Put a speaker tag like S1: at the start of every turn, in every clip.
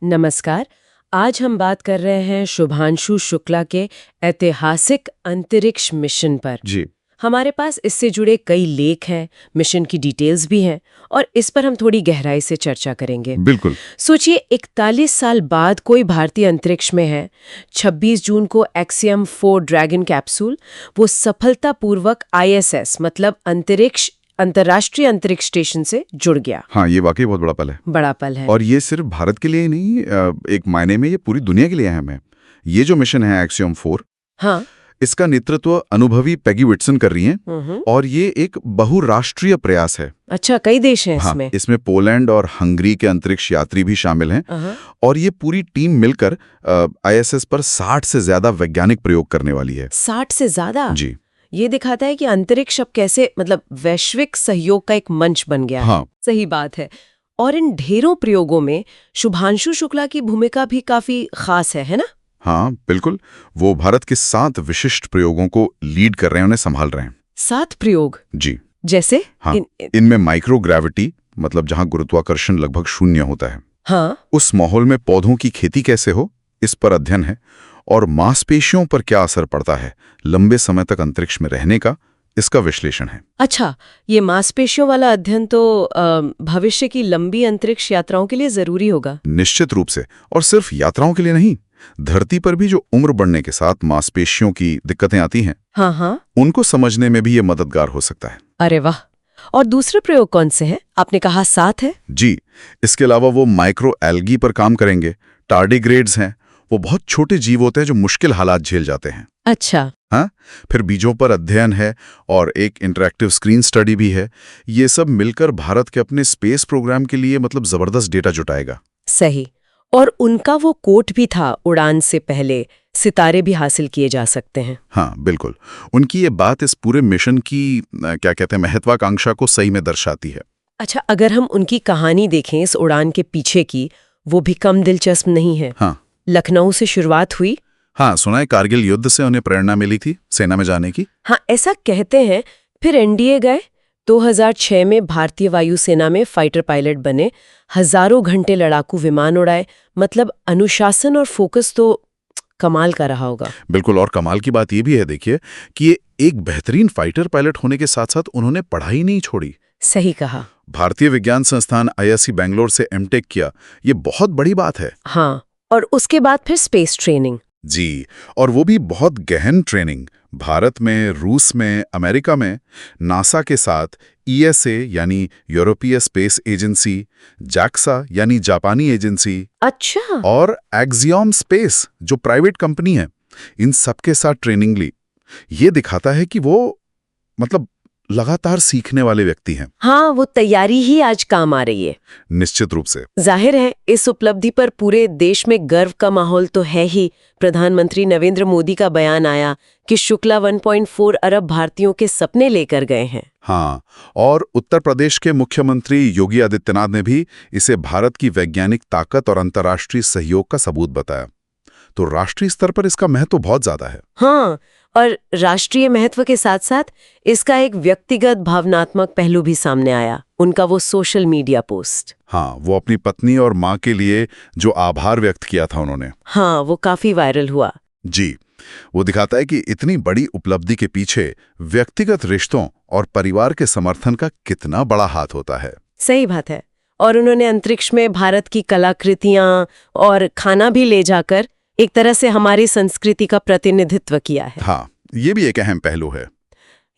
S1: नमस्कार। आज हम बात कर रहे हैं शुभांशु शुक्ला के ऐतिहासिक अंतरिक्ष मिशन पर।
S2: जी।
S1: हमारे पास इससे जुड़े कई लेख हैं, मिशन की डिटेल्स भी हैं और इस पर हम थोड़ी गहराई से चर्चा करेंगे।
S2: बिल्कुल।
S1: सोचिए 41 साल बाद कोई भारतीय अंतरिक्ष में है। 26 जून को एक्सियम 4 ड्रैगन कैप्सूल वो सफलतापूर्वक ISS मतलब अंतर्राष्ट्रीय अंतरिक्ष स्टेशन से जुड़ गया।
S2: हाँ, ये वाकई बहुत बड़ा पल है।
S1: बड़ा पल है।
S2: और ये सिर्फ भारत के लिए ही नहीं, एक मायने में ये पूरी दुनिया के लिए अहम है। ये जो मिशन है एक्सियम 4,
S1: हाँ,
S2: इसका नेतृत्व अनुभवी पेगी विटसन कर रही हैं और ये एक बहुराष्ट्रीय प्रयास है।
S1: अच्छा, कई देश हैं
S2: हाँ,
S1: इसमें।
S2: इसमें पोलैंड और हंगरी के अंतरिक्ष यात्री भी शामिल हैं और ये पूरी टीम मिलकर ISS पर 60 से ज्यादा वैज्ञानिक प्रयोग करने वाली है।
S1: 60 से ज्यादा?
S2: जी
S1: ये दिखाता है कि अंतरिक्ष अब कैसे मतलब वैश्विक सहयोग का एक मंच बन गया है।
S2: हाँ।
S1: सही बात है। और इन ढेरों प्रयोगों में शुभांशु शुक्ला की भूमिका भी काफी खास है ना?
S2: हाँ बिल्कुल, वो भारत के 7 विशिष्ट प्रयोगों को लीड कर रहे हैं, उन्हें संभाल रहे हैं।
S1: 7 प्रयोग?
S2: जी
S1: जैसे?
S2: हाँ, इनमें माइक्रोग्रेविटी मतलब जहां गुरुत्वाकर्षण लगभग 0 होता है,
S1: हाँ,
S2: उस माहौल में पौधों की खेती कैसे हो इस पर अध्ययन है, और मांसपेशियों पर क्या असर पड़ता है लंबे समय तक अंतरिक्ष में रहने का, इसका विश्लेषण है।
S1: अच्छा, ये मांसपेशियों वाला अध्ययन तो भविष्य की लंबी अंतरिक्ष यात्राओं के लिए जरूरी होगा।
S2: निश्चित रूप से, और सिर्फ यात्राओं के लिए नहीं, धरती पर भी जो उम्र बढ़ने के साथ मांसपेशियों की दिक्कतें आती हैं,
S1: हाँ हाँ,
S2: उनको समझने में भी ये मददगार हो सकता है।
S1: अरे वाह। और दूसरे प्रयोग कौन से हैं? आपने कहा 7 है।
S2: जी, इसके अलावा वो माइक्रो एल्गी पर काम करेंगे। टार्डिग्रेड्स हैं, वो बहुत छोटे जीव होते हैं जो मुश्किल हालात झेल जाते हैं।
S1: अच्छा,
S2: हाँ, फिर बीजों पर अध्ययन है और एक इंटरैक्टिव स्क्रीन स्टडी भी है। ये सब मिलकर भारत के अपने स्पेस प्रोग्राम के लिए मतलब जबरदस्त डेटा जुटाएगा।
S1: सही। और उनका वो कोट भी था, उड़ान से पहले सितारे भी हासिल किए जा सकते हैं।
S2: हाँ बिल्कुल, उनकी ये बात इस पूरे मिशन की क्या कहते हैं महत्वाकांक्षा को सही में दर्शाती है।
S1: अच्छा, अगर हम उनकी कहानी देखें इस उड़ान के पीछे की, वो भी कम दिलचस्प नहीं है।
S2: हाँ,
S1: लखनऊ से शुरुआत हुई।
S2: हाँ सुना है, कारगिल युद्ध से उन्हें प्रेरणा मिली थी सेना में जाने की।
S1: हाँ, ऐसा कहते हैं। फिर NDA गए, 2006 में भारतीय वायुसेना में फाइटर पायलट बने, हजारों घंटे लड़ाकू विमान उड़ाए। मतलब अनुशासन और फोकस तो कमाल का रहा होगा।
S2: बिल्कुल, और कमाल की बात ये भी है देखिए कि ये एक बेहतरीन फाइटर पायलट होने के साथ साथ उन्होंने पढ़ाई नहीं छोड़ी।
S1: सही कहा।
S2: भारतीय विज्ञान संस्थान IISc बेंगलोर से MTech किया, ये बहुत बड़ी बात है।
S1: हाँ, और उसके बाद फिर स्पेस ट्रेनिंग।
S2: जी, और वो भी बहुत गहन ट्रेनिंग। भारत में, रूस में, अमेरिका में, नासा के साथ ESA यानी यूरोपीय स्पेस एजेंसी, JAXA यानी जापानी एजेंसी,
S1: अच्छा,
S2: और एक्सियम स्पेस जो प्राइवेट कंपनी है, इन सबके साथ ट्रेनिंग ली। ये दिखाता है कि वो मतलब लगातार सीखने वाले व्यक्ति हैं।
S1: हाँ, वो तैयारी ही आज काम आ रही है।
S2: निश्चित रूप से।
S1: जाहिर है इस उपलब्धि पर पूरे देश में गर्व का माहौल तो है ही। प्रधानमंत्री नरेंद्र मोदी का बयान आया कि शुक्ला 1.4 अरब भारतीयों के सपने लेकर गए हैं।
S2: हाँ, और उत्तर प्रदेश के मुख्यमंत्री योगी आदित्यनाथ ने भी इसे भारत की वैज्ञानिक ताकत और अंतर्राष्ट्रीय सहयोग का सबूत बताया। तो राष्ट्रीय स्तर पर इसका महत्व बहुत ज्यादा है।
S1: हाँ, और राष्ट्रीय महत्व के साथ साथ इसका एक व्यक्तिगत भावनात्मक पहलू भी सामने आया। उनका वो सोशल मीडिया पोस्ट।
S2: हाँ, वो अपनी पत्नी और माँ के लिए जो आभार व्यक्त किया था उन्होंने।
S1: हाँ, वो काफी वायरल हुआ।
S2: जी, वो दिखाता है कि इतनी बड़ी उपलब्धि के पीछे व्यक्तिगत रिश्तों और परिवार के समर्थन का कितना बड़ा हाथ होता है।
S1: सही बात है। और उन्होंने अंतरिक्ष में भारत की कलाकृतियां और खाना भी ले जाकर एक तरह से हमारी संस्कृति का प्रतिनिधित्व किया है।
S2: हाँ, ये भी एक अहम पहलू है।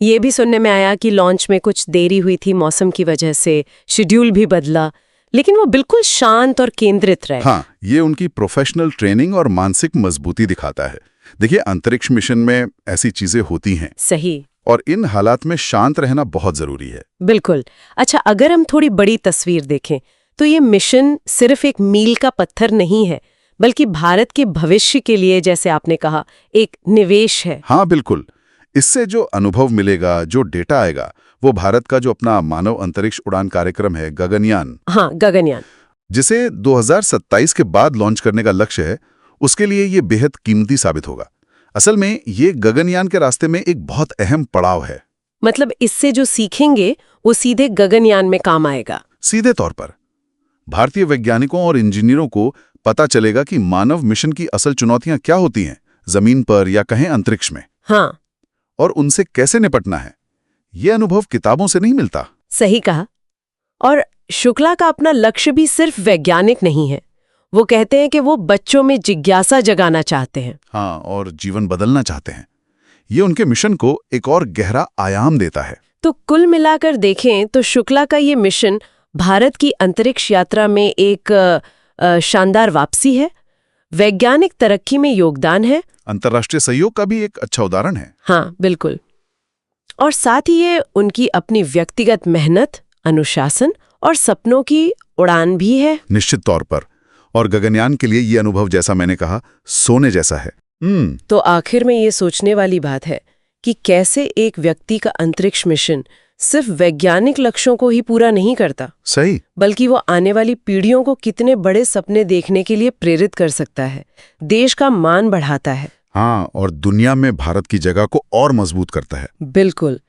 S1: ये भी सुनने में आया कि लॉन्च में कुछ देरी हुई थी मौसम की वजह से, शेड्यूल भी बदला, लेकिन वो बिल्कुल शांत और केंद्रित रहे।
S2: हाँ, ये उनकी प्रोफेशनल ट्रेनिंग और मानसिक मजबूती दिखाता है। देखिए, अंतरिक्ष मिशन में ऐसी चीजें होती हैं।
S1: सही।
S2: और इन हालात में शांत रहना बहुत जरूरी है।
S1: बिल्कुल। अच्छा, अगर हम थोड़ी बड़ी तस्वीर देखें तो ये मिशन सिर्फ एक मील का पत्थर नहीं है, बल्कि भारत के भविष्य के लिए, जैसे आपने कहा, एक निवेश है।
S2: हाँ बिल्कुल, इससे जो अनुभव मिलेगा, जो डेटा आएगा, वो भारत का जो अपना मानव अंतरिक्ष उड़ान कार्यक्रम है गगनयान,
S1: हाँ गगनयान,
S2: जिसे 2027 के बाद लॉन्च करने का लक्ष्य है, उसके लिए ये बेहद कीमती साबित होगा। असल में ये गगनयान के रास्ते में एक बहुत अहम पड़ाव है।
S1: मतलब इससे जो सीखेंगे वो सीधे गगनयान में काम आएगा।
S2: सीधे तौर पर भारतीय वैज्ञानिकों और इंजीनियरों को पता चलेगा कि मानव मिशन की असल चुनौतियां क्या होती हैं, जमीन पर या कहें अंतरिक्ष में,
S1: हाँ,
S2: और उनसे कैसे निपटना है। ये अनुभव किताबों से नहीं मिलता।
S1: सही कहा। और शुक्ला का अपना लक्ष्य भी सिर्फ वैज्ञानिक नहीं है। वो कहते हैं कि वो बच्चों में जिज्ञासा जगाना चाहते हैं।
S2: हाँ, और जीवन बदलना चाहते हैं। ये उनके मिशन को एक और गहरा आयाम देता है।
S1: तो कुल मिलाकर देखें तो शुक्ला का ये मिशन भारत की अंतरिक्ष यात्रा में एक शानदार वापसी है, वैज्ञानिक तरक्की में योगदान है,
S2: अंतर्राष्ट्रीय सहयोग का भी एक अच्छा उदाहरण है।
S1: हाँ बिल्कुल, और साथ ही ये उनकी अपनी व्यक्तिगत मेहनत, अनुशासन और सपनों की उड़ान भी है।
S2: निश्चित तौर पर। और गगनयान के लिए ये अनुभव, जैसा मैंने कहा, सोने जैसा है।
S1: तो आखिर में ये सोचने वाली बात है कि कैसे एक व्यक्ति का अंतरिक्ष मिशन सिर्फ वैज्ञानिक लक्ष्यों को ही पूरा नहीं करता,
S2: सही,
S1: बल्कि वो आने वाली पीढ़ियों को कितने बड़े सपने देखने के लिए प्रेरित कर सकता है, देश का मान बढ़ाता है।
S2: हाँ, और दुनिया में भारत की जगह को और मजबूत करता है।
S1: बिल्कुल।